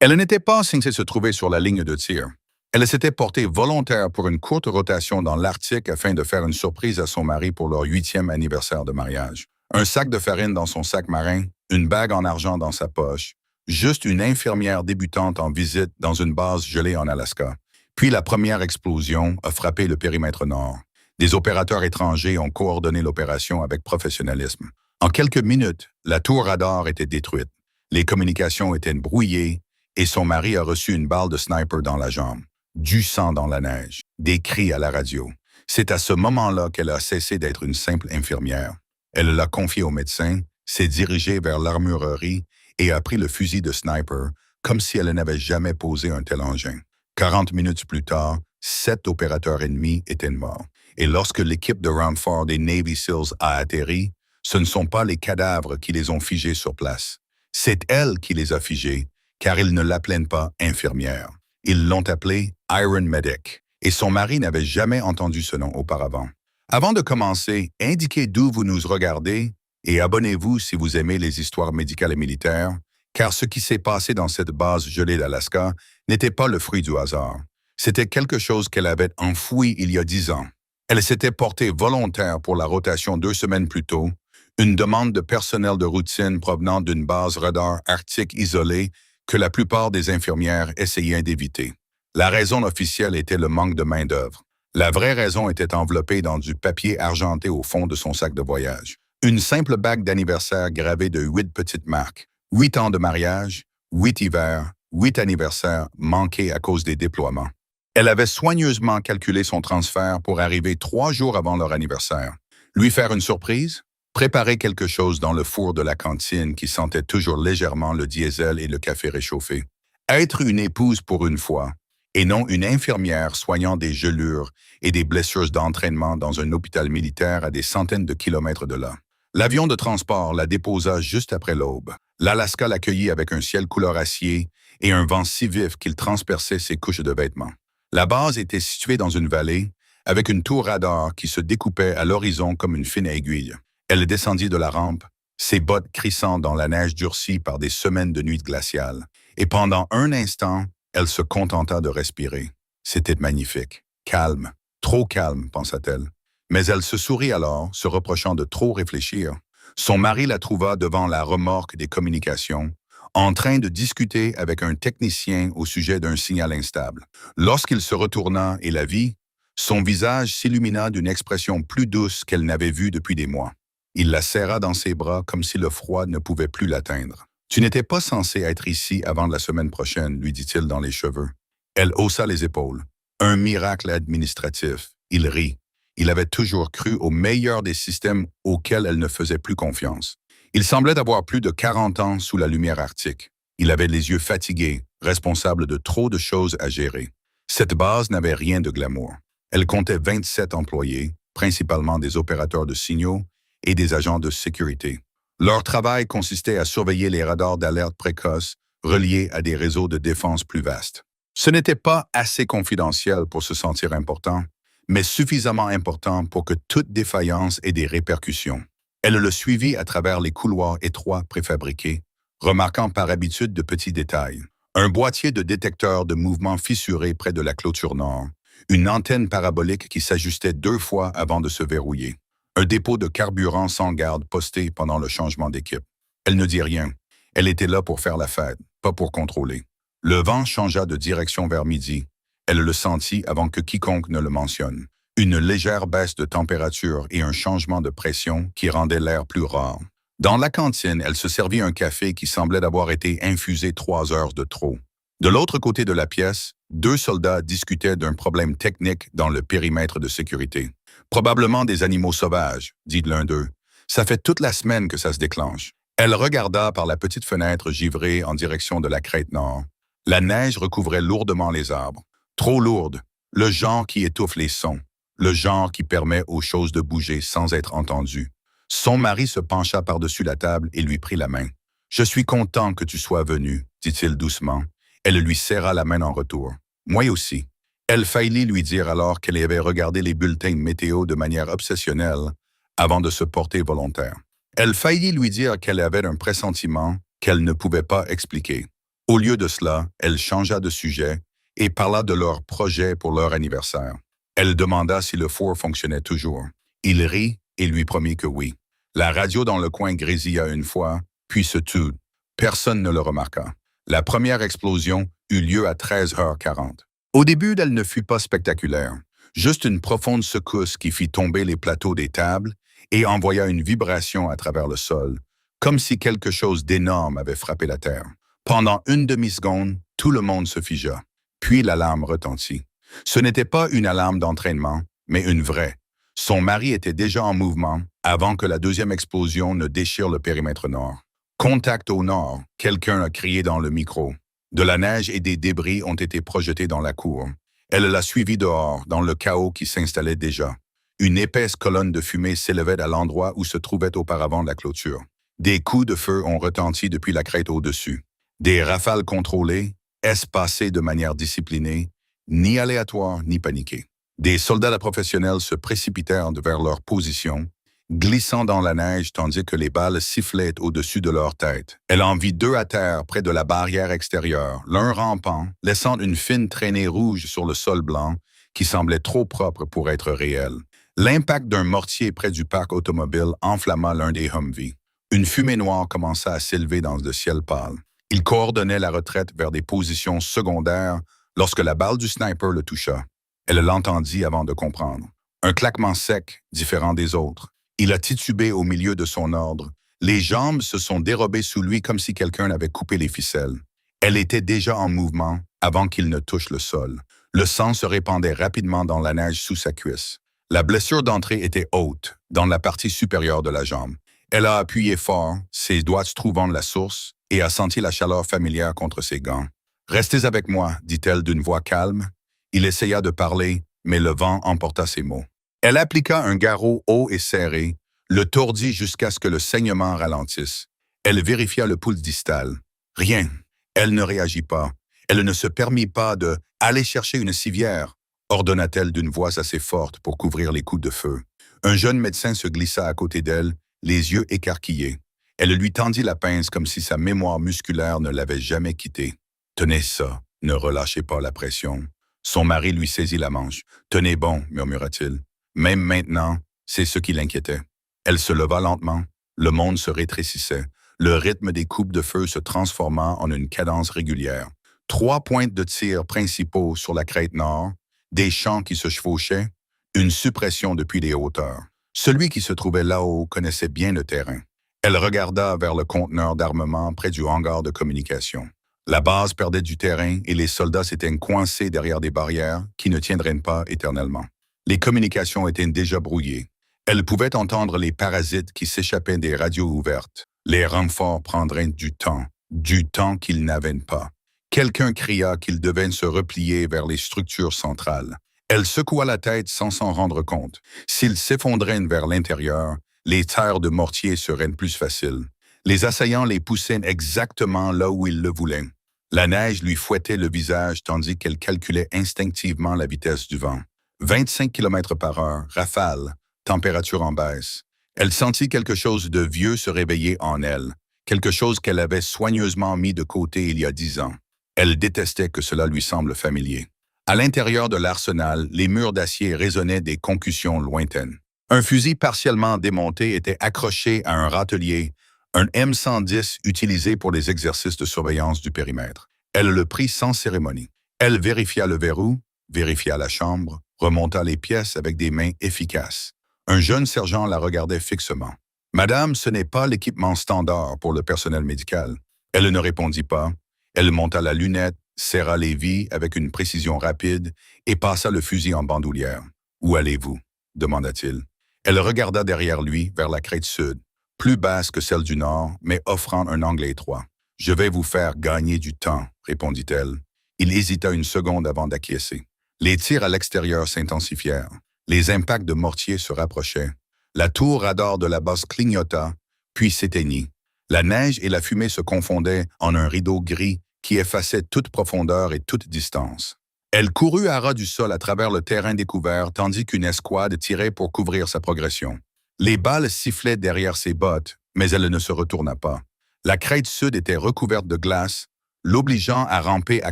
Elle n'était pas censée se trouver sur la ligne de tir. Elle s'était portée volontaire pour une courte rotation dans l'Arctique afin de faire une surprise à son mari pour leur 8e anniversaire de mariage. Un sac de farine dans son sac marin, une bague en argent dans sa poche, juste une infirmière débutante en visite dans une base gelée en Alaska. Puis la première explosion a frappé le périmètre nord. Des opérateurs étrangers ont coordonné l'opération avec professionnalisme. En quelques minutes, la tour radar était détruite. Les communications étaient brouillées et son mari a reçu une balle de sniper dans la jambe. Du sang dans la neige, des cris à la radio. C'est à ce moment-là qu'elle a cessé d'être une simple infirmière. Elle l'a confié au médecin, s'est dirigée vers l'armurerie et a pris le fusil de sniper comme si elle n'avait jamais posé un tel engin. 40 minutes plus tard, 7 opérateurs ennemis étaient morts. Et lorsque l'équipe de renfort des Navy SEALs a atterri, ce ne sont pas les cadavres qui les ont figés sur place. C'est elle qui les a figés, car ils ne l'appelaient pas infirmière. Ils l'ont appelée Iron Medic, et son mari n'avait jamais entendu ce nom auparavant. Avant de commencer, indiquez d'où vous nous regardez et abonnez-vous si vous aimez les histoires médicales et militaires, car ce qui s'est passé dans cette base gelée d'Alaska n'était pas le fruit du hasard. C'était quelque chose qu'elle avait enfoui il y a 10 ans. Elle s'était portée volontaire pour la rotation 2 semaines plus tôt, une demande de personnel de routine provenant d'une base radar arctique isolée que la plupart des infirmières essayaient d'éviter. La raison officielle était le manque de main-d'œuvre. La vraie raison était enveloppée dans du papier argenté au fond de son sac de voyage. Une simple bague d'anniversaire gravée de 8 petites marques. 8 ans de mariage, 8 hivers, 8 anniversaires manqués à cause des déploiements. Elle avait soigneusement calculé son transfert pour arriver 3 jours avant leur anniversaire. Lui faire une surprise? Préparer quelque chose dans le four de la cantine qui sentait toujours légèrement le diesel et le café réchauffé. Être une épouse pour une fois, et non une infirmière soignant des gelures et des blessures d'entraînement dans un hôpital militaire à des centaines de kilomètres de là. L'avion de transport la déposa juste après l'aube. L'Alaska l'accueillit avec un ciel couleur acier et un vent si vif qu'il transperçait ses couches de vêtements. La base était située dans une vallée, avec une tour radar qui se découpait à l'horizon comme une fine aiguille. Elle descendit de la rampe, ses bottes crissant dans la neige durcie par des semaines de nuits glaciales. Et pendant un instant, elle se contenta de respirer. C'était magnifique. Calme. Trop calme, pensa-t-elle. Mais elle se sourit alors, se reprochant de trop réfléchir. Son mari la trouva devant la remorque des communications, en train de discuter avec un technicien au sujet d'un signal instable. Lorsqu'il se retourna et la vit, son visage s'illumina d'une expression plus douce qu'elle n'avait vue depuis des mois. Il la serra dans ses bras comme si le froid ne pouvait plus l'atteindre. « Tu n'étais pas censé être ici avant la semaine prochaine, lui dit-il dans les cheveux. Elle haussa les épaules. Un miracle administratif. Il rit. Il avait toujours cru au meilleur des systèmes auxquels elle ne faisait plus confiance. Il semblait avoir plus de 40 ans sous la lumière arctique. Il avait les yeux fatigués, responsable de trop de choses à gérer. Cette base n'avait rien de glamour. Elle comptait 27 employés, principalement des opérateurs de signaux et des agents de sécurité. Leur travail consistait à surveiller les radars d'alerte précoce reliés à des réseaux de défense plus vastes. Ce n'était pas assez confidentiel pour se sentir important, mais suffisamment important pour que toute défaillance ait des répercussions. Elle le suivit à travers les couloirs étroits préfabriqués, remarquant par habitude de petits détails. Un boîtier de détecteur de mouvement fissuré près de la clôture nord, une antenne parabolique qui s'ajustait 2 fois avant de se verrouiller, un dépôt de carburant sans garde posté pendant le changement d'équipe. Elle ne dit rien. Elle était là pour faire la fête, pas pour contrôler. Le vent changea de direction vers midi. Elle le sentit avant que quiconque ne le mentionne. Une légère baisse de température et un changement de pression qui rendait l'air plus rare. Dans la cantine, elle se servit un café qui semblait avoir été infusé 3 heures de trop. De l'autre côté de la pièce, 2 soldats discutaient d'un problème technique dans le périmètre de sécurité. « Probablement des animaux sauvages », dit l'un d'eux. « Ça fait toute la semaine que ça se déclenche. » Elle regarda par la petite fenêtre givrée en direction de la crête nord. La neige recouvrait lourdement les arbres. Trop lourde, le genre qui étouffe les sons, le genre qui permet aux choses de bouger sans être entendues. Son mari se pencha par-dessus la table et lui prit la main. « Je suis content que tu sois venu, » dit-il doucement. Elle lui serra la main en retour. « Moi aussi. » Elle faillit lui dire alors qu'elle avait regardé les bulletins météo de manière obsessionnelle avant de se porter volontaire. Elle faillit lui dire qu'elle avait un pressentiment qu'elle ne pouvait pas expliquer. Au lieu de cela, elle changea de sujet et parla de leur projet pour leur anniversaire. Elle demanda si le four fonctionnait toujours. Il rit et lui promit que oui. La radio dans le coin grésilla une fois, puis se tut. Personne ne le remarqua. La première explosion eut lieu à 13h40. Au début, elle ne fut pas spectaculaire. Juste une profonde secousse qui fit tomber les plateaux des tables et envoya une vibration à travers le sol, comme si quelque chose d'énorme avait frappé la terre. Pendant une demi-seconde, tout le monde se figea. Puis l'alarme retentit. Ce n'était pas une alarme d'entraînement, mais une vraie. Son mari était déjà en mouvement avant que la deuxième explosion ne déchire le périmètre nord. Contact au nord, quelqu'un a crié dans le micro. De la neige et des débris ont été projetés dans la cour. Elle l'a suivi dehors, dans le chaos qui s'installait déjà. Une épaisse colonne de fumée s'élevait à l'endroit où se trouvait auparavant la clôture. Des coups de feu ont retenti depuis la crête au-dessus. Des rafales contrôlées, espacées de manière disciplinée, ni aléatoires ni paniquées. Des soldats professionnels se précipitèrent vers leur position, glissant dans la neige tandis que les balles sifflaient au-dessus de leur tête. Elle en vit deux à terre près de la barrière extérieure, l'un rampant, laissant une fine traînée rouge sur le sol blanc qui semblait trop propre pour être réel. L'impact d'un mortier près du parc automobile enflamma l'un des Humvee. Une fumée noire commença à s'élever dans le ciel pâle. Il coordonnait la retraite vers des positions secondaires lorsque la balle du sniper le toucha. Elle l'entendit avant de comprendre. Un claquement sec, différent des autres. Il a titubé au milieu de son ordre. Les jambes se sont dérobées sous lui comme si quelqu'un avait coupé les ficelles. Elle était déjà en mouvement avant qu'il ne touche le sol. Le sang se répandait rapidement dans la neige sous sa cuisse. La blessure d'entrée était haute, dans la partie supérieure de la jambe. Elle a appuyé fort, ses doigts se trouvant de la source, et a senti la chaleur familière contre ses gants. « Restez avec moi », dit-elle d'une voix calme. Il essaya de parler, mais le vent emporta ses mots. Elle appliqua un garrot haut et serré, le tordit jusqu'à ce que le saignement ralentisse. Elle vérifia le pouls distal. Rien. Elle ne réagit pas. Elle ne se permit pas de « aller chercher une civière », ordonna-t-elle d'une voix assez forte pour couvrir les coups de feu. Un jeune médecin se glissa à côté d'elle, les yeux écarquillés. Elle lui tendit la pince comme si sa mémoire musculaire ne l'avait jamais quittée. « Tenez ça, ne relâchez pas la pression. » Son mari lui saisit la manche. « Tenez bon, murmura-t-il. Même maintenant, c'est ce qui l'inquiétait. » Elle se leva lentement. Le monde se rétrécissait. Le rythme des coupes de feu se transforma en une cadence régulière. 3 pointes de tir principaux sur la crête nord, des champs qui se chevauchaient, une suppression depuis les hauteurs. Celui qui se trouvait là-haut connaissait bien le terrain. Elle regarda vers le conteneur d'armement près du hangar de communication. La base perdait du terrain et les soldats s'étaient coincés derrière des barrières qui ne tiendraient pas éternellement. Les communications étaient déjà brouillées. Elle pouvait entendre les parasites qui s'échappaient des radios ouvertes. Les renforts prendraient du temps qu'ils n'avaient pas. Quelqu'un cria qu'ils devaient se replier vers les structures centrales. Elle secoua la tête sans s'en rendre compte. S'ils s'effondraient vers l'intérieur, les tirs de mortier seraient plus faciles. Les assaillants les poussaient exactement là où ils le voulaient. La neige lui fouettait le visage tandis qu'elle calculait instinctivement la vitesse du vent. 25 km/h, rafale, température en baisse. Elle sentit quelque chose de vieux se réveiller en elle, quelque chose qu'elle avait soigneusement mis de côté il y a 10 ans. Elle détestait que cela lui semble familier. À l'intérieur de l'arsenal, les murs d'acier résonnaient des concussions lointaines. Un fusil partiellement démonté était accroché à un râtelier, un M110 utilisé pour les exercices de surveillance du périmètre. Elle le prit sans cérémonie. Elle vérifia le verrou, vérifia la chambre, remonta les pièces avec des mains efficaces. Un jeune sergent la regardait fixement. « Madame, ce n'est pas l'équipement standard pour le personnel médical. » Elle ne répondit pas. Elle monta la lunette, serra les vis avec une précision rapide et passa le fusil en bandoulière. « Où allez-vous » demanda-t-il. Elle regarda derrière lui vers la crête sud, plus basse que celle du nord, mais offrant un angle étroit. « Je vais vous faire gagner du temps » répondit-elle. Il hésita une seconde avant d'acquiescer. Les tirs à l'extérieur s'intensifièrent. Les impacts de mortier se rapprochaient. La tour radar de la base clignota, puis s'éteignit. La neige et la fumée se confondaient en un rideau gris qui effaçait toute profondeur et toute distance. Elle courut à ras du sol à travers le terrain découvert tandis qu'une escouade tirait pour couvrir sa progression. Les balles sifflaient derrière ses bottes, mais elle ne se retourna pas. La crête sud était recouverte de glace, l'obligeant à ramper à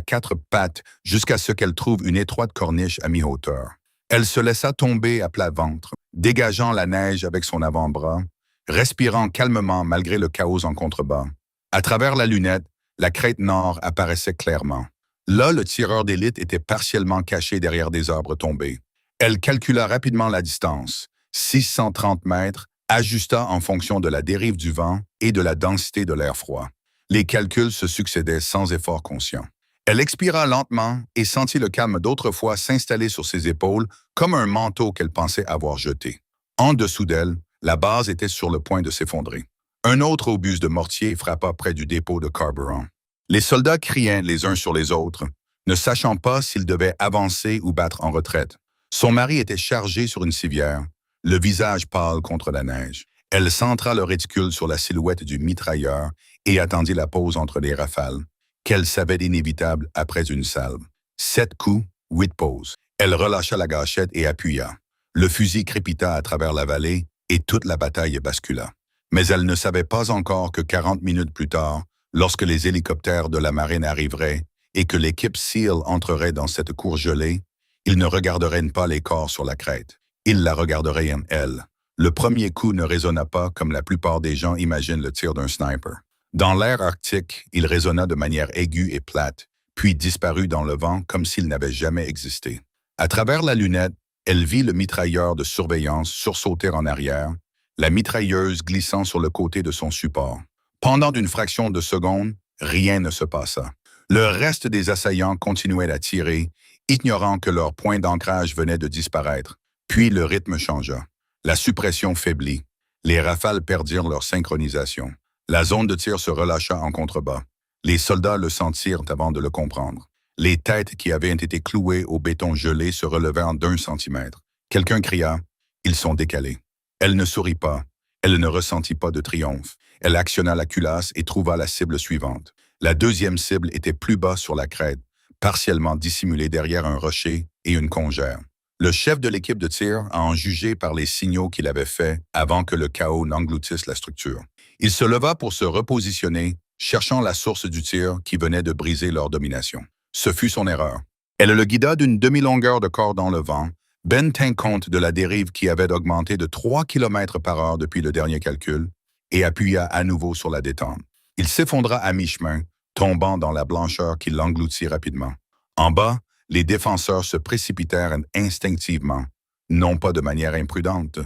quatre pattes jusqu'à ce qu'elle trouve une étroite corniche à mi-hauteur. Elle se laissa tomber à plat ventre, dégageant la neige avec son avant-bras, respirant calmement malgré le chaos en contrebas. À travers la lunette, la crête nord apparaissait clairement. Là, le tireur d'élite était partiellement caché derrière des arbres tombés. Elle calcula rapidement la distance, 630 mètres, ajusta en fonction de la dérive du vent et de la densité de l'air froid. Les calculs se succédaient sans effort conscient. Elle expira lentement et sentit le calme d'autrefois s'installer sur ses épaules comme un manteau qu'elle pensait avoir jeté. En dessous d'elle, la base était sur le point de s'effondrer. Un autre obus de mortier frappa près du dépôt de carburant. Les soldats criaient les uns sur les autres, ne sachant pas s'ils devaient avancer ou battre en retraite. Son mari était chargé sur une civière, le visage pâle contre la neige. Elle centra le réticule sur la silhouette du mitrailleur et attendit la pause entre les rafales, qu'elle savait inévitable après une salve. 7 coups, 8 pauses. Elle relâcha la gâchette et appuya. Le fusil crépita à travers la vallée et toute la bataille bascula. Mais elle ne savait pas encore que 40 minutes plus tard, lorsque les hélicoptères de la marine arriveraient et que l'équipe SEAL entrerait dans cette cour gelée, ils ne regarderaient pas les corps sur la crête. Ils la regarderaient elle. Le premier coup ne résonna pas comme la plupart des gens imaginent le tir d'un sniper. Dans l'air arctique, il résonna de manière aiguë et plate, puis disparut dans le vent comme s'il n'avait jamais existé. À travers la lunette, elle vit le mitrailleur de surveillance sursauter en arrière, la mitrailleuse glissant sur le côté de son support. Pendant une fraction de seconde, rien ne se passa. Le reste des assaillants continuaient à tirer, ignorant que leur point d'ancrage venait de disparaître. Puis le rythme changea. La suppression faiblit. Les rafales perdirent leur synchronisation. La zone de tir se relâcha en contrebas. Les soldats le sentirent avant de le comprendre. Les têtes qui avaient été clouées au béton gelé se relevèrent d'1 centimètre. Quelqu'un cria « Ils sont décalés ». Elle ne sourit pas. Elle ne ressentit pas de triomphe. Elle actionna la culasse et trouva la cible suivante. La deuxième cible était plus bas sur la crête, partiellement dissimulée derrière un rocher et une congère. Le chef de l'équipe de tir a en jugé par les signaux qu'il avait faits avant que le chaos n'engloutisse la structure. Il se leva pour se repositionner, cherchant la source du tir qui venait de briser leur domination. Ce fut son erreur. Elle le guida d'une demi-longueur de corde dans le vent. Ben tint compte de la dérive qui avait augmenté de 3 km par heure depuis le dernier calcul et appuya à nouveau sur la détente. Il s'effondra à mi-chemin, tombant dans la blancheur qui l'engloutit rapidement. En bas, les défenseurs se précipitèrent instinctivement, non pas de manière imprudente,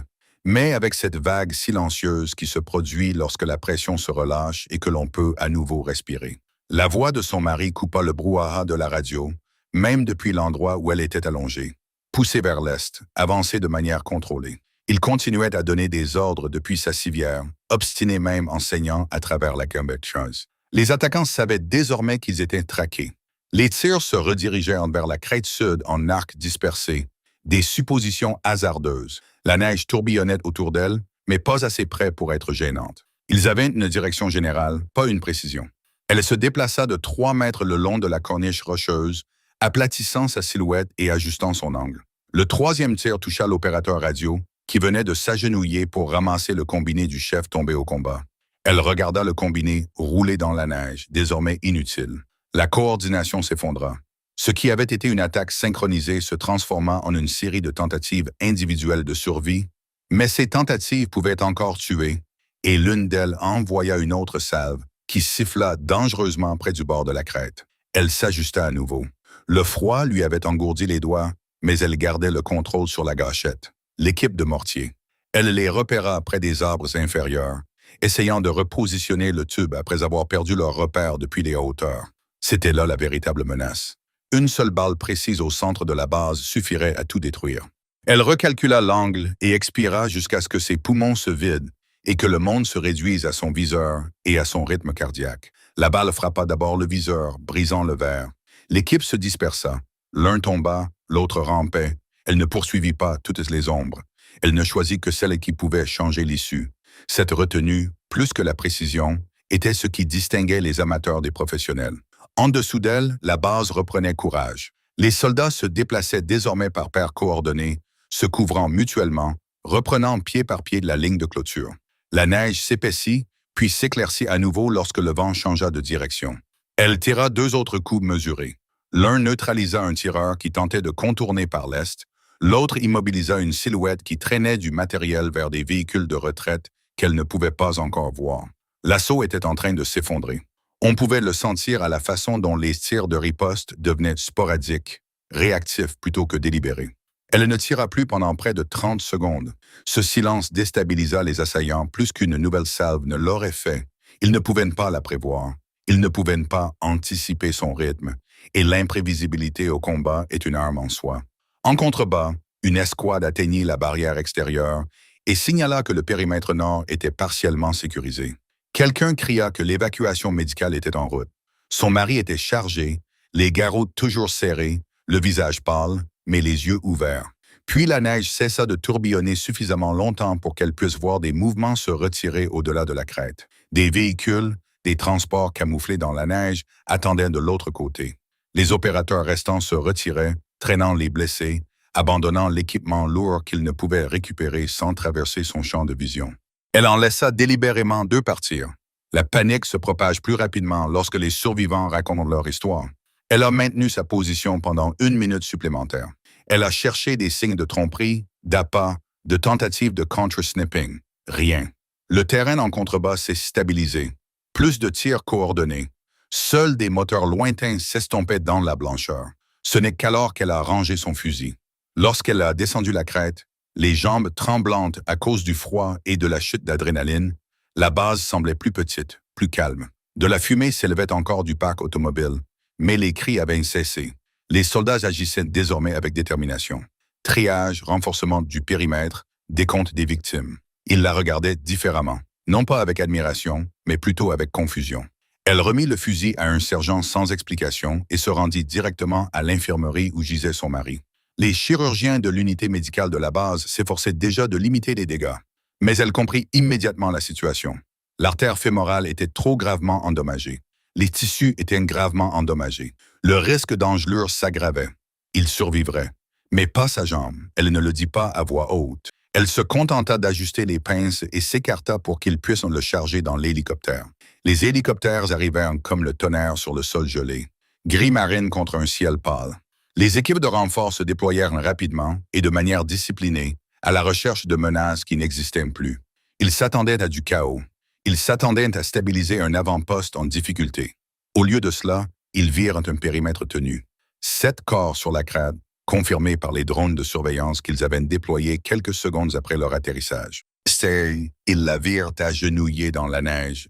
mais avec cette vague silencieuse qui se produit lorsque la pression se relâche et que l'on peut à nouveau respirer. La voix de son mari coupa le brouhaha de la radio, même depuis l'endroit où elle était allongée. Poussée vers l'est, avancée de manière contrôlée. Il continuait à donner des ordres depuis sa civière, obstiné même en saignant à travers la cambergeuse. Les attaquants savaient désormais qu'ils étaient traqués. Les tirs se redirigèrent vers la crête sud en arcs dispersés, des suppositions hasardeuses. La neige tourbillonnait autour d'elle, mais pas assez près pour être gênante. Ils avaient une direction générale, pas une précision. Elle se déplaça de 3 mètres le long de la corniche rocheuse, aplatissant sa silhouette et ajustant son angle. Le troisième tir toucha l'opérateur radio, qui venait de s'agenouiller pour ramasser le combiné du chef tombé au combat. Elle regarda le combiné rouler dans la neige, désormais inutile. La coordination s'effondra. Ce qui avait été une attaque synchronisée se transforma en une série de tentatives individuelles de survie, mais ces tentatives pouvaient encore tuer, et l'une d'elles envoya une autre salve qui siffla dangereusement près du bord de la crête. Elle s'ajusta à nouveau. Le froid lui avait engourdi les doigts, mais elle gardait le contrôle sur la gâchette. L'équipe de mortier. Elle les repéra près des arbres inférieurs, essayant de repositionner le tube après avoir perdu leur repère depuis les hauteurs. C'était là la véritable menace. Une seule balle précise au centre de la base suffirait à tout détruire. Elle recalcula l'angle et expira jusqu'à ce que ses poumons se vident et que le monde se réduise à son viseur et à son rythme cardiaque. La balle frappa d'abord le viseur, brisant le verre. L'équipe se dispersa. L'un tomba, l'autre rampait. Elle ne poursuivit pas toutes les ombres. Elle ne choisit que celle qui pouvait changer l'issue. Cette retenue, plus que la précision, était ce qui distinguait les amateurs des professionnels. En dessous d'elle, la base reprenait courage. Les soldats se déplaçaient désormais par paires coordonnées, se couvrant mutuellement, reprenant pied par pied la ligne de clôture. La neige s'épaissit, puis s'éclaircit à nouveau lorsque le vent changea de direction. Elle tira 2 autres coups mesurés. L'un neutralisa un tireur qui tentait de contourner par l'est, l'autre immobilisa une silhouette qui traînait du matériel vers des véhicules de retraite qu'elle ne pouvait pas encore voir. L'assaut était en train de s'effondrer. On pouvait le sentir à la façon dont les tirs de riposte devenaient sporadiques, réactifs plutôt que délibérés. Elle ne tira plus pendant près de 30 secondes. Ce silence déstabilisa les assaillants plus qu'une nouvelle salve ne l'aurait fait. Ils ne pouvaient pas la prévoir. Ils ne pouvaient pas anticiper son rythme. Et l'imprévisibilité au combat est une arme en soi. En contrebas, une escouade atteignit la barrière extérieure et signala que le périmètre nord était partiellement sécurisé. Quelqu'un cria que l'évacuation médicale était en route. Son mari était chargé, les garrots toujours serrés, le visage pâle, mais les yeux ouverts. Puis la neige cessa de tourbillonner suffisamment longtemps pour qu'elle puisse voir des mouvements se retirer au-delà de la crête. Des véhicules, des transports camouflés dans la neige attendaient de l'autre côté. Les opérateurs restants se retiraient, traînant les blessés, abandonnant l'équipement lourd qu'ils ne pouvaient récupérer sans traverser son champ de vision. Elle en laissa délibérément 2 partir. La panique se propage plus rapidement lorsque les survivants racontent leur histoire. Elle a maintenu sa position pendant 1 minute supplémentaire. Elle a cherché des signes de tromperie, d'appât, de tentatives de contre-snipping. Rien. Le terrain en contrebas s'est stabilisé. Plus de tirs coordonnés. Seuls des moteurs lointains s'estompaient dans la blancheur. Ce n'est qu'alors qu'elle a rangé son fusil. Lorsqu'elle a descendu la crête, les jambes tremblantes à cause du froid et de la chute d'adrénaline, la base semblait plus petite, plus calme. De la fumée s'élevait encore du parc automobile, mais les cris avaient cessé. Les soldats agissaient désormais avec détermination. Triage, renforcement du périmètre, décompte des victimes. Ils la regardaient différemment, non pas avec admiration, mais plutôt avec confusion. Elle remit le fusil à un sergent sans explication et se rendit directement à l'infirmerie où gisait son mari. Les chirurgiens de l'unité médicale de la base s'efforçaient déjà de limiter les dégâts. Mais elle comprit immédiatement la situation. L'artère fémorale était trop gravement endommagée. Les tissus étaient gravement endommagés. Le risque d'engelure s'aggravait. Il survivrait. Mais pas sa jambe. Elle ne le dit pas à voix haute. Elle se contenta d'ajuster les pinces et s'écarta pour qu'ils puissent le charger dans l'hélicoptère. Les hélicoptères arrivèrent comme le tonnerre sur le sol gelé. Gris marine contre un ciel pâle. Les équipes de renfort se déployèrent rapidement et de manière disciplinée à la recherche de menaces qui n'existaient plus. Ils s'attendaient à du chaos. Ils s'attendaient à stabiliser un avant-poste en difficulté. Au lieu de cela, ils virent un périmètre tenu. 7 corps sur la crête, confirmés par les drones de surveillance qu'ils avaient déployés quelques secondes après leur atterrissage. Ils la virent agenouillée dans la neige.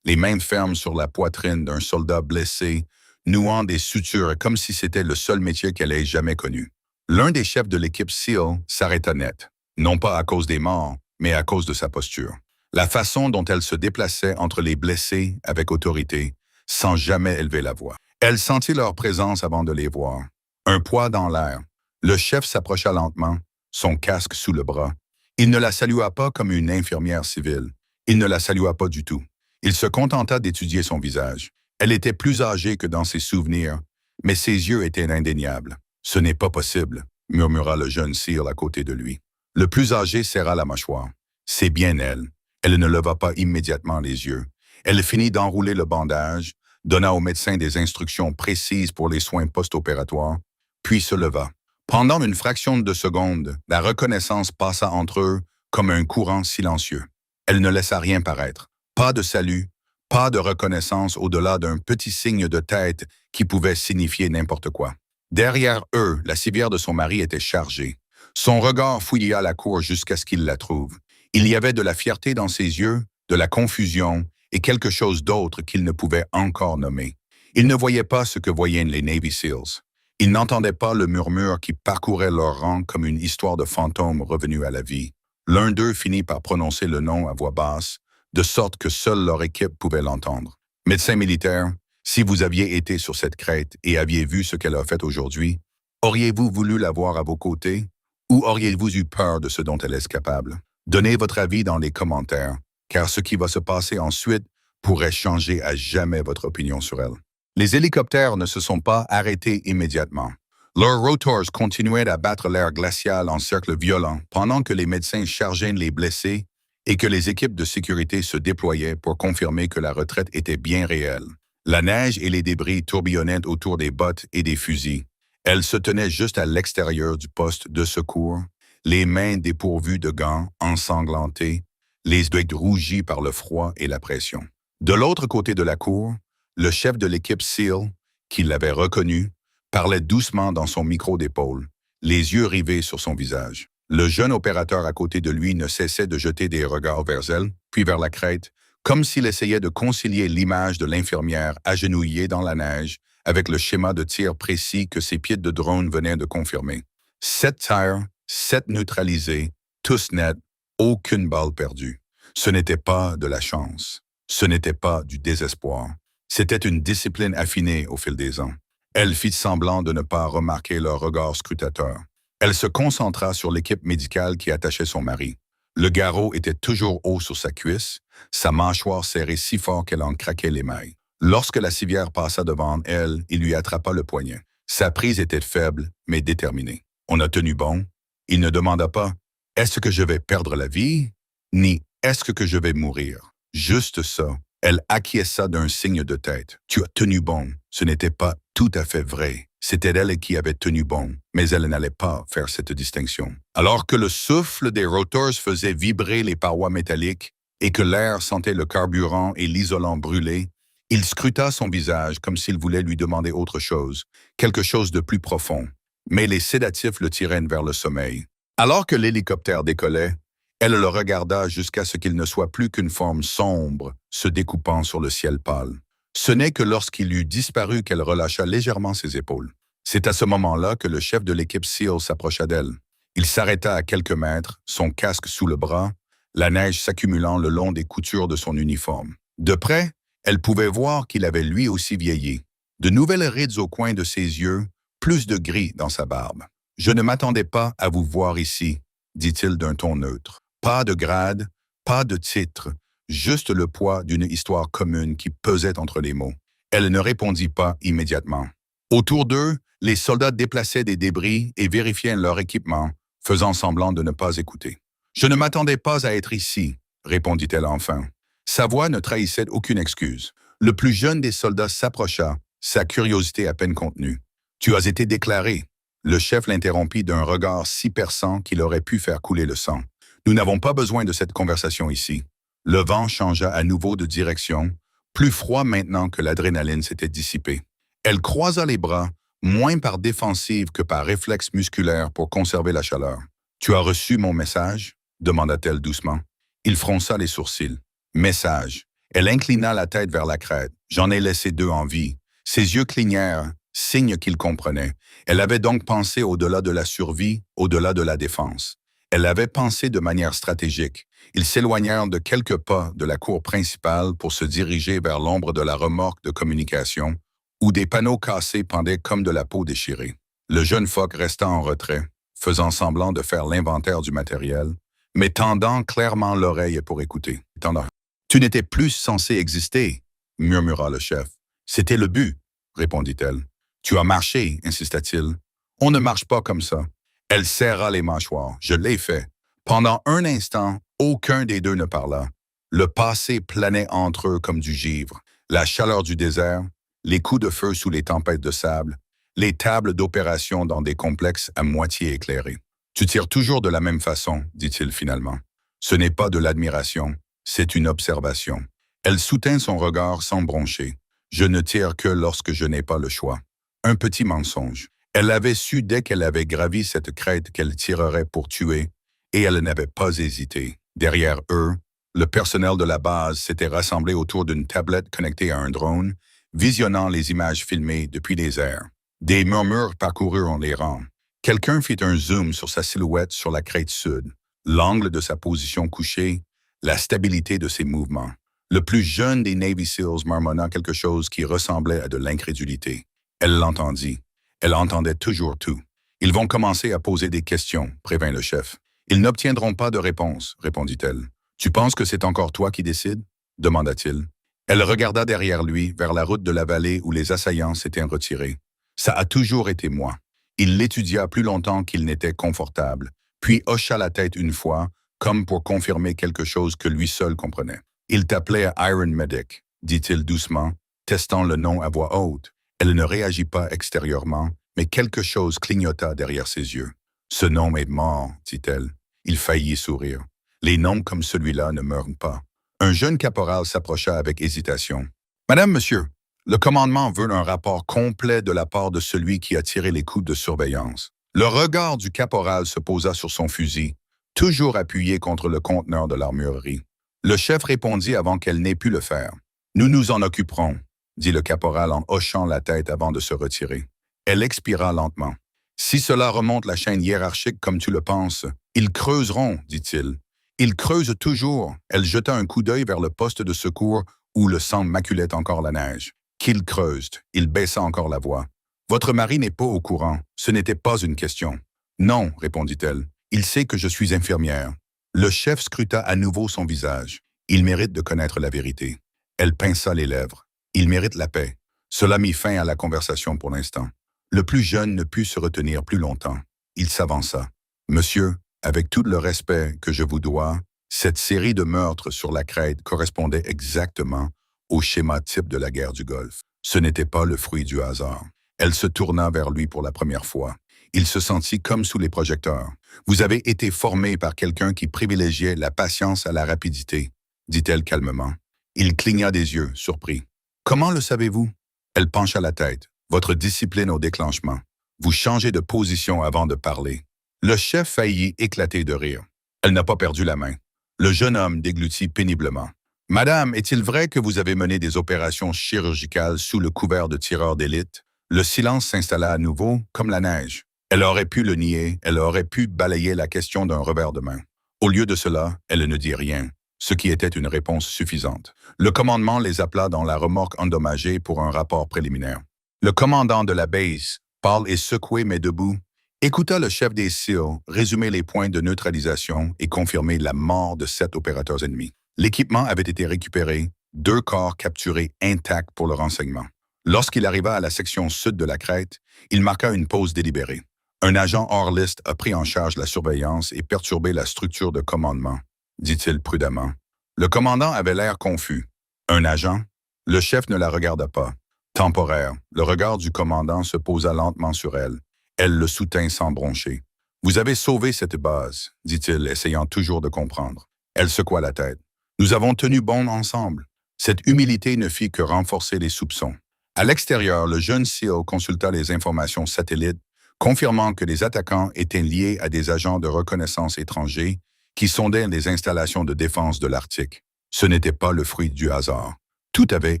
Les mains fermes sur la poitrine d'un soldat blessé, nouant des sutures comme si c'était le seul métier qu'elle ait jamais connu. L'un des chefs de l'équipe SEAL s'arrêta net, non pas à cause des morts, mais à cause de sa posture. La façon dont elle se déplaçait entre les blessés avec autorité, sans jamais élever la voix. Elle sentit leur présence avant de les voir. Un poids dans l'air. Le chef s'approcha lentement, son casque sous le bras. Il ne la salua pas comme une infirmière civile. Il ne la salua pas du tout. Il se contenta d'étudier son visage. Elle était plus âgée que dans ses souvenirs, mais ses yeux étaient indéniables. « Ce n'est pas possible », murmura le jeune SEAL à côté de lui. Le plus âgé serra la mâchoire. « C'est bien elle. » Elle ne leva pas immédiatement les yeux. Elle finit d'enrouler le bandage, donna au médecin des instructions précises pour les soins post-opératoires, puis se leva. Pendant une fraction de seconde, la reconnaissance passa entre eux comme un courant silencieux. Elle ne laissa rien paraître. Pas de salut, pas de reconnaissance au-delà d'un petit signe de tête qui pouvait signifier n'importe quoi. Derrière eux, la civière de son mari était chargée. Son regard fouilla la cour jusqu'à ce qu'il la trouve. Il y avait de la fierté dans ses yeux, de la confusion et quelque chose d'autre qu'il ne pouvait encore nommer. Il ne voyait pas ce que voyaient les Navy SEALs. Il n'entendait pas le murmure qui parcourait leur rang comme une histoire de fantôme revenue à la vie. L'un d'eux finit par prononcer le nom à voix basse, de sorte que seule leur équipe pouvait l'entendre. « Médecin militaire, si vous aviez été sur cette crête et aviez vu ce qu'elle a fait aujourd'hui, auriez-vous voulu la voir à vos côtés ou auriez-vous eu peur de ce dont elle est capable? Donnez votre avis dans les commentaires, car ce qui va se passer ensuite pourrait changer à jamais votre opinion sur elle. » Les hélicoptères ne se sont pas arrêtés immédiatement. Leurs rotors continuaient à battre l'air glacial en cercles violents pendant que les médecins chargeaient les blessés et que les équipes de sécurité se déployaient pour confirmer que la retraite était bien réelle. La neige et les débris tourbillonnaient autour des bottes et des fusils. Elle se tenait juste à l'extérieur du poste de secours, les mains dépourvues de gants, ensanglantées, les yeux rougis par le froid et la pression. De l'autre côté de la cour, le chef de l'équipe SEAL, qui l'avait reconnu, parlait doucement dans son micro d'épaule, les yeux rivés sur son visage. Le jeune opérateur à côté de lui ne cessait de jeter des regards vers elle, puis vers la crête, comme s'il essayait de concilier l'image de l'infirmière agenouillée dans la neige avec le schéma de tir précis que ses pieds de drone venaient de confirmer. 7 tirs, 7 neutralisés, tous nets, aucune balle perdue. Ce n'était pas de la chance. Ce n'était pas du désespoir. C'était une discipline affinée au fil des ans. Elle fit semblant de ne pas remarquer leur regard scrutateur. Elle se concentra sur l'équipe médicale qui attachait son mari. Le garrot était toujours haut sur sa cuisse, sa mâchoire serrée si fort qu'elle en craquait l'émail. Lorsque la civière passa devant elle, il lui attrapa le poignet. Sa prise était faible, mais déterminée. On a tenu bon. Il ne demanda pas « Est-ce que je vais perdre la vie ?» ni « Est-ce que je vais mourir ?» Juste ça. Elle acquiesça d'un signe de tête. « Tu as tenu bon. » Ce n'était pas tout à fait vrai. C'était elle qui avait tenu bon, mais elle n'allait pas faire cette distinction. Alors que le souffle des rotors faisait vibrer les parois métalliques et que l'air sentait le carburant et l'isolant brûler, il scruta son visage comme s'il voulait lui demander autre chose, quelque chose de plus profond. Mais les sédatifs le tiraient vers le sommeil. Alors que l'hélicoptère décollait, elle le regarda jusqu'à ce qu'il ne soit plus qu'une forme sombre se découpant sur le ciel pâle. Ce n'est que lorsqu'il eut disparu qu'elle relâcha légèrement ses épaules. C'est à ce moment-là que le chef de l'équipe SEAL s'approcha d'elle. Il s'arrêta à quelques mètres, son casque sous le bras, la neige s'accumulant le long des coutures de son uniforme. De près, elle pouvait voir qu'il avait lui aussi vieilli. De nouvelles rides au coin de ses yeux, plus de gris dans sa barbe. « Je ne m'attendais pas à vous voir ici », dit-il d'un ton neutre. Pas de grade, pas de titre, juste le poids d'une histoire commune qui pesait entre les mots. Elle ne répondit pas immédiatement. Autour d'eux, les soldats déplaçaient des débris et vérifiaient leur équipement, faisant semblant de ne pas écouter. « Je ne m'attendais pas à être ici », répondit-elle enfin. Sa voix ne trahissait aucune excuse. Le plus jeune des soldats s'approcha, sa curiosité à peine contenue. « Tu as été déclaré. » Le chef l'interrompit d'un regard si perçant qu'il aurait pu faire couler le sang. « Nous n'avons pas besoin de cette conversation ici. » Le vent changea à nouveau de direction, plus froid maintenant que l'adrénaline s'était dissipée. Elle croisa les bras, moins par défensive que par réflexe musculaire pour conserver la chaleur. « Tu as reçu mon message ?» demanda-t-elle doucement. Il fronça les sourcils. « Message. » Elle inclina la tête vers la crête. « J'en ai laissé 2 en vie. » Ses yeux clignèrent, signe qu'il comprenait. Elle avait donc pensé au-delà de la survie, au-delà de la défense. Elle avait pensé de manière stratégique. Ils s'éloignèrent de quelques pas de la cour principale pour se diriger vers l'ombre de la remorque de communication, où des panneaux cassés pendaient comme de la peau déchirée. Le jeune phoque resta en retrait, faisant semblant de faire l'inventaire du matériel, mais tendant clairement l'oreille pour écouter. « Tu n'étais plus censé exister, » murmura le chef. « C'était le but, » répondit-elle. « Tu as marché, insista-t-il. « On ne marche pas comme ça. » Elle serra les mâchoires. « Je l'ai fait. » Pendant un instant, aucun des deux ne parla. Le passé planait entre eux comme du givre. La chaleur du désert, les coups de feu sous les tempêtes de sable, les tables d'opération dans des complexes à moitié éclairés. « Tu tires toujours de la même façon, » dit-il finalement. « Ce n'est pas de l'admiration, c'est une observation. » Elle soutint son regard sans broncher. « Je ne tire que lorsque je n'ai pas le choix. » Un petit mensonge. Elle avait su dès qu'elle avait gravi cette crête qu'elle tirerait pour tuer, et elle n'avait pas hésité. Derrière eux, le personnel de la base s'était rassemblé autour d'une tablette connectée à un drone, visionnant les images filmées depuis les airs. Des murmures parcoururent les rangs. Quelqu'un fit un zoom sur sa silhouette sur la crête sud, l'angle de sa position couchée, la stabilité de ses mouvements. Le plus jeune des Navy SEALs marmonna quelque chose qui ressemblait à de l'incrédulité. Elle l'entendit. Elle entendait toujours tout. « Ils vont commencer à poser des questions, » prévint le chef. « Ils n'obtiendront pas de réponse, » répondit-elle. « Tu penses que c'est encore toi qui décides ?» demanda-t-il. Elle regarda derrière lui, vers la route de la vallée où les assaillants s'étaient retirés. « Ça a toujours été moi. » Il l'étudia plus longtemps qu'il n'était confortable, puis hocha la tête une fois, comme pour confirmer quelque chose que lui seul comprenait. Il t'appelait Iron Medic, dit-il doucement, testant le nom à voix haute. Elle ne réagit pas extérieurement, mais quelque chose clignota derrière ses yeux. Ce nom est mort, dit-elle. Il faillit sourire. Les noms comme celui-là ne meurent pas. Un jeune caporal s'approcha avec hésitation. Madame, monsieur, le commandement veut un rapport complet de la part de celui qui a tiré les coups de surveillance. Le regard du caporal se posa sur son fusil, toujours appuyé contre le conteneur de l'armurerie. Le chef répondit avant qu'elle n'ait pu le faire. « Nous nous en occuperons », dit le caporal en hochant la tête avant de se retirer. Elle expira lentement. « Si cela remonte la chaîne hiérarchique comme tu le penses, ils creuseront, dit-il. Ils creusent toujours. » Elle jeta un coup d'œil vers le poste de secours où le sang maculait encore la neige. « Qu'ils creusent. » Il baissa encore la voix. « Votre mari n'est pas au courant. Ce n'était pas une question. »« Non, » répondit-elle. « Il sait que je suis infirmière. » Le chef scruta à nouveau son visage. « Il mérite de connaître la vérité. » Elle pinça les lèvres. « Il mérite la paix. » Cela mit fin à la conversation pour l'instant. Le plus jeune ne put se retenir plus longtemps. Il s'avança. « Monsieur, avec tout le respect que je vous dois, cette série de meurtres sur la crête correspondait exactement au schéma type de la guerre du Golfe. Ce n'était pas le fruit du hasard. » Elle se tourna vers lui pour la première fois. Il se sentit comme sous les projecteurs. « Vous avez été formé par quelqu'un qui privilégiait la patience à la rapidité, » dit-elle calmement. Il cligna des yeux, surpris. « Comment le savez-vous? » Elle pencha la tête. « Votre discipline au déclenchement. Vous changez de position avant de parler. » Le chef faillit éclater de rire. Elle n'a pas perdu la main. Le jeune homme déglutit péniblement. « Madame, est-il vrai que vous avez mené des opérations chirurgicales sous le couvert de tireurs d'élite? » Le silence s'installa à nouveau, comme la neige. Elle aurait pu le nier, elle aurait pu balayer la question d'un revers de main. Au lieu de cela, elle ne dit rien, ce qui était une réponse suffisante. Le commandement les appela dans la remorque endommagée pour un rapport préliminaire. Le commandant de la base, pâle et secoué mais debout, écouta le chef des SEAL résumer les points de neutralisation et confirmer la mort de 7 opérateurs ennemis. L'équipement avait été récupéré, 2 corps capturés intacts pour le renseignement. Lorsqu'il arriva à la section sud de la crête, il marqua une pause délibérée. Un agent hors liste a pris en charge la surveillance et perturbé la structure de commandement, dit-il prudemment. Le commandant avait l'air confus. Un agent? Le chef ne la regarda pas. Temporaire, le regard du commandant se posa lentement sur elle. Elle le soutint sans broncher. « Vous avez sauvé cette base, » dit-il, essayant toujours de comprendre. Elle secoua la tête. « Nous avons tenu bon ensemble. » Cette humilité ne fit que renforcer les soupçons. À l'extérieur, le jeune SEAL consulta les informations satellites, confirmant que les attaquants étaient liés à des agents de reconnaissance étrangers qui sondaient les installations de défense de l'Arctique. Ce n'était pas le fruit du hasard. Tout avait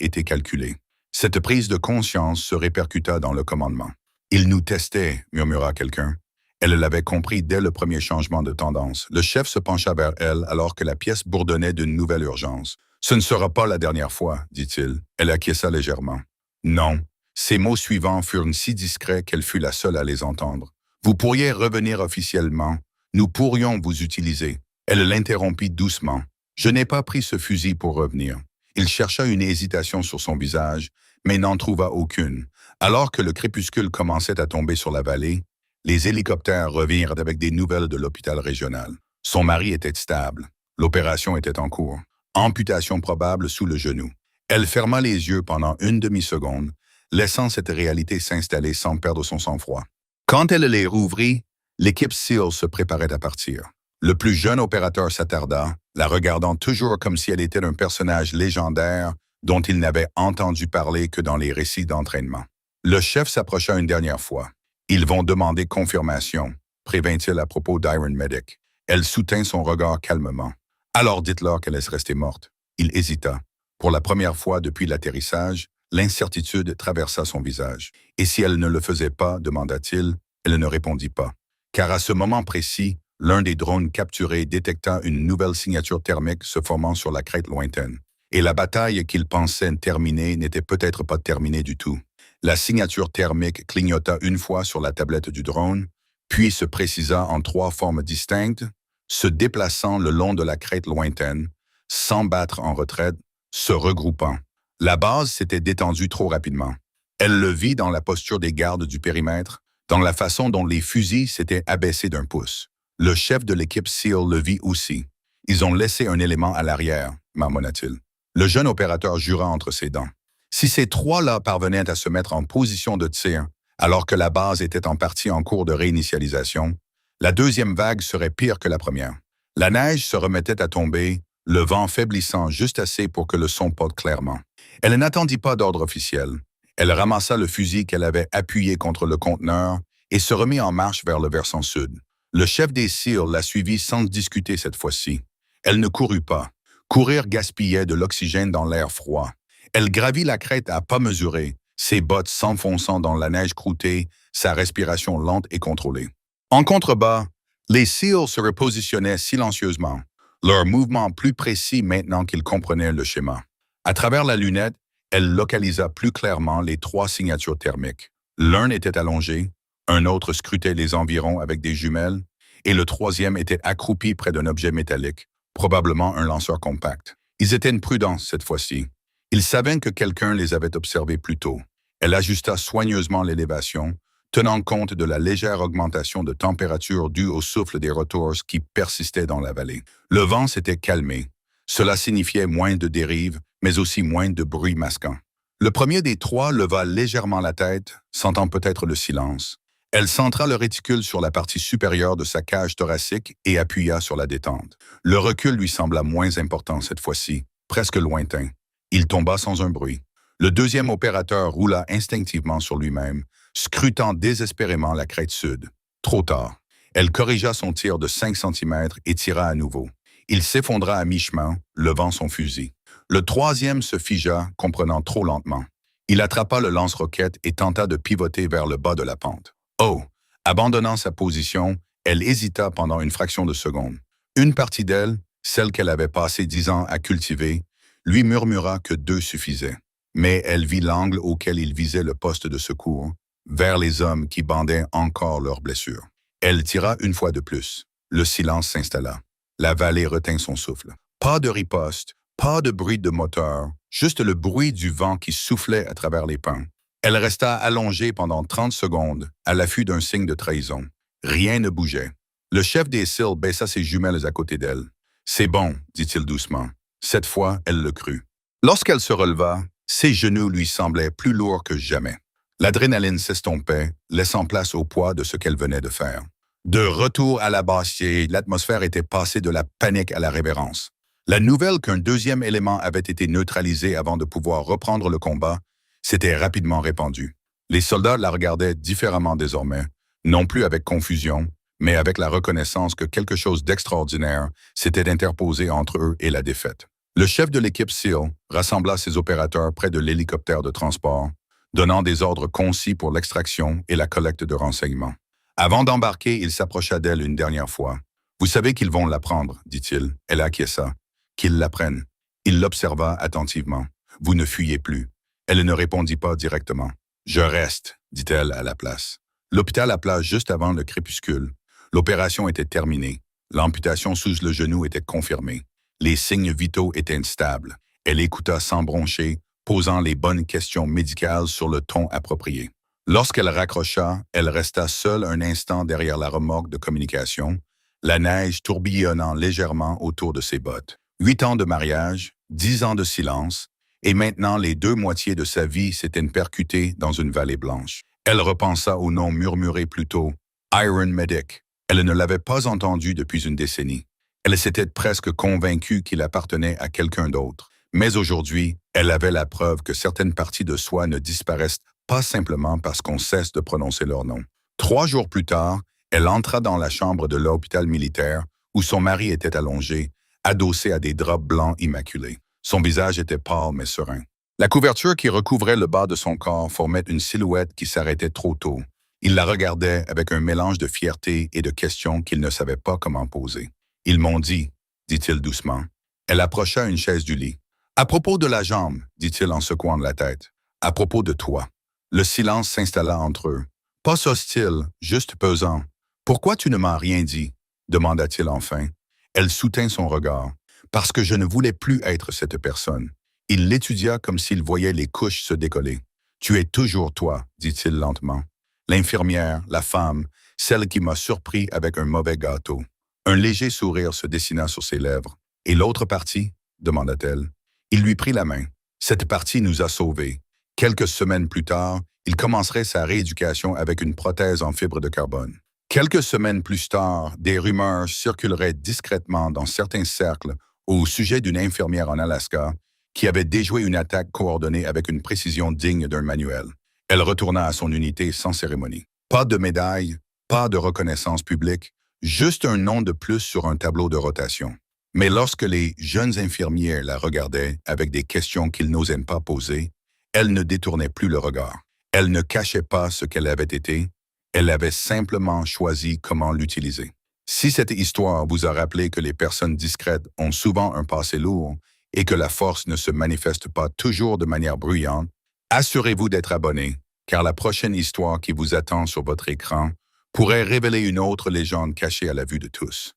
été calculé. Cette prise de conscience se répercuta dans le commandement. « Il nous testait », murmura quelqu'un. Elle l'avait compris dès le premier changement de tendance. Le chef se pencha vers elle alors que la pièce bourdonnait d'une nouvelle urgence. « Ce ne sera pas la dernière fois, » dit-il. Elle acquiesça légèrement. « Non. » Ces mots suivants furent si discrets qu'elle fut la seule à les entendre. « Vous pourriez revenir officiellement. Nous pourrions vous utiliser. » Elle l'interrompit doucement. « Je n'ai pas pris ce fusil pour revenir. » Il chercha une hésitation sur son visage, mais n'en trouva aucune. Alors que le crépuscule commençait à tomber sur la vallée, les hélicoptères revinrent avec des nouvelles de l'hôpital régional. Son mari était stable. L'opération était en cours. Amputation probable sous le genou. Elle ferma les yeux pendant une demi-seconde, laissant cette réalité s'installer sans perdre son sang-froid. Quand elle les rouvrit, l'équipe SEAL se préparait à partir. Le plus jeune opérateur s'attarda, la regardant toujours comme si elle était un personnage légendaire dont il n'avait entendu parler que dans les récits d'entraînement. Le chef s'approcha une dernière fois. « Ils vont demander confirmation », prévint-il à propos d'Iron Medic. Elle soutint son regard calmement. « Alors dites-leur qu'elle est restée morte. » Il hésita. Pour la première fois depuis l'atterrissage, l'incertitude traversa son visage. « Et si elle ne le faisait pas ?» demanda-t-il. Elle ne répondit pas. Car à ce moment précis, l'un des drones capturés détecta une nouvelle signature thermique se formant sur la crête lointaine. Et la bataille qu'il pensait terminée n'était peut-être pas terminée du tout. La signature thermique clignota une fois sur la tablette du drone, puis se précisa en 3 formes distinctes, se déplaçant le long de la crête lointaine, sans battre en retraite, se regroupant. La base s'était détendue trop rapidement. Elle le vit dans la posture des gardes du périmètre, dans la façon dont les fusils s'étaient abaissés d'1 pouce. Le chef de l'équipe SEAL le vit aussi. Ils ont laissé un élément à l'arrière, marmonna-t-il. Le jeune opérateur jura entre ses dents. Si ces trois-là parvenaient à se mettre en position de tir, alors que la base était en partie en cours de réinitialisation, la deuxième vague serait pire que la première. La neige se remettait à tomber, le vent faiblissant juste assez pour que le son pote clairement. Elle n'attendit pas d'ordre officiel. Elle ramassa le fusil qu'elle avait appuyé contre le conteneur et se remit en marche vers le versant sud. Le chef des SEAL la suivit sans discuter cette fois-ci. Elle ne courut pas. Courir gaspillait de l'oxygène dans l'air froid. Elle gravit la crête à pas mesurés, ses bottes s'enfonçant dans la neige croûtée, sa respiration lente et contrôlée. En contrebas, les SEALs se repositionnaient silencieusement, leurs mouvements plus précis maintenant qu'ils comprenaient le schéma. À travers la lunette, elle localisa plus clairement les trois signatures thermiques. L'un était allongé, un autre scrutait les environs avec des jumelles, et le troisième était accroupi près d'un objet métallique, probablement un lanceur compact. Ils étaient une prudence cette fois-ci. Ils savaient que quelqu'un les avait observés plus tôt. Elle ajusta soigneusement l'élévation, tenant compte de la légère augmentation de température due au souffle des rotors qui persistait dans la vallée. Le vent s'était calmé. Cela signifiait moins de dérives, mais aussi moins de bruit masquant. Le premier des trois leva légèrement la tête, sentant peut-être le silence. Elle centra le réticule sur la partie supérieure de sa cage thoracique et appuya sur la détente. Le recul lui sembla moins important cette fois-ci, presque lointain. Il tomba sans un bruit. Le deuxième opérateur roula instinctivement sur lui-même, scrutant désespérément la crête sud. Trop tard. Elle corrigea son tir de 5 cm et tira à nouveau. Il s'effondra à mi-chemin, levant son fusil. Le troisième se figea, comprenant trop lentement. Il attrapa le lance-roquette et tenta de pivoter vers le bas de la pente. Oh! Abandonnant sa position, elle hésita pendant une fraction de seconde. Une partie d'elle, celle qu'elle avait passé 10 ans à cultiver, lui murmura que 2 suffisaient. Mais elle vit l'angle auquel il visait le poste de secours, vers les hommes qui bandaient encore leurs blessures. Elle tira une fois de plus. Le silence s'installa. La vallée retint son souffle. Pas de riposte, pas de bruit de moteur, juste le bruit du vent qui soufflait à travers les pins. Elle resta allongée pendant 30 secondes, à l'affût d'un signe de trahison. Rien ne bougeait. Le chef des SEAL baissa ses jumelles à côté d'elle. « C'est bon, dit-il doucement. Cette fois, elle le crut. Lorsqu'elle se releva, ses genoux lui semblaient plus lourds que jamais. L'adrénaline s'estompait, laissant place au poids de ce qu'elle venait de faire. De retour à la Bastière, l'atmosphère était passée de la panique à la révérence. La nouvelle qu'un deuxième élément avait été neutralisé avant de pouvoir reprendre le combat s'était rapidement répandue. Les soldats la regardaient différemment désormais, non plus avec confusion, mais avec la reconnaissance que quelque chose d'extraordinaire s'était interposé entre eux et la défaite. Le chef de l'équipe SEAL rassembla ses opérateurs près de l'hélicoptère de transport, donnant des ordres concis pour l'extraction et la collecte de renseignements. Avant d'embarquer, il s'approcha d'elle une dernière fois. « Vous savez qu'ils vont la prendre, dit-il. Elle acquiesça. « Qu'ils la prennent. » Il l'observa attentivement. « Vous ne fuyez plus. » Elle ne répondit pas directement. « Je reste, dit-elle à la place. » L'hôpital appela juste avant le crépuscule. L'opération était terminée. L'amputation sous le genou était confirmée. Les signes vitaux étaient instables. Elle écouta sans broncher, posant les bonnes questions médicales sur le ton approprié. Lorsqu'elle raccrocha, elle resta seule un instant derrière la remorque de communication, la neige tourbillonnant légèrement autour de ses bottes. 8 ans de mariage, 10 ans de silence, et maintenant les 2 moitiés de sa vie s'étaient percutées dans une vallée blanche. Elle repensa au nom murmuré plus tôt, Iron Medic. Elle ne l'avait pas entendu depuis une décennie. Elle s'était presque convaincue qu'il appartenait à quelqu'un d'autre. Mais aujourd'hui, elle avait la preuve que certaines parties de soi ne disparaissent pas simplement parce qu'on cesse de prononcer leur nom. 3 jours plus tard, elle entra dans la chambre de l'hôpital militaire où son mari était allongé, adossé à des draps blancs immaculés. Son visage était pâle mais serein. La couverture qui recouvrait le bas de son corps formait une silhouette qui s'arrêtait trop tôt. Il la regardait avec un mélange de fierté et de questions qu'il ne savait pas comment poser. « Ils m'ont dit, » dit-il doucement. Elle approcha une chaise du lit. « À propos de la jambe, » dit-il en secouant de la tête. « À propos de toi. » Le silence s'installa entre eux. Pas hostile, juste pesant. « Pourquoi tu ne m'as rien dit ?» demanda-t-il enfin. Elle soutint son regard. « Parce que je ne voulais plus être cette personne. » Il l'étudia comme s'il voyait les couches se décoller. « Tu es toujours toi, » dit-il lentement. « L'infirmière, la femme, celle qui m'a surpris avec un mauvais gâteau. Un léger sourire se dessina sur ses lèvres. « Et l'autre partie » demanda-t-elle. Il lui prit la main. « Cette partie nous a sauvés. Quelques semaines plus tard, il commencerait sa rééducation avec une prothèse en fibre de carbone. Quelques semaines plus tard, des rumeurs circuleraient discrètement dans certains cercles au sujet d'une infirmière en Alaska qui avait déjoué une attaque coordonnée avec une précision digne d'un manuel. Elle retourna à son unité sans cérémonie. Pas de médaille, pas de reconnaissance publique, juste un nom de plus sur un tableau de rotation. Mais lorsque les jeunes infirmières la regardaient avec des questions qu'ils n'osaient pas poser, elle ne détournait plus le regard. Elle ne cachait pas ce qu'elle avait été, elle avait simplement choisi comment l'utiliser. Si cette histoire vous a rappelé que les personnes discrètes ont souvent un passé lourd et que la force ne se manifeste pas toujours de manière bruyante, assurez-vous d'être abonné, car la prochaine histoire qui vous attend sur votre écran pourrait révéler une autre légende cachée à la vue de tous.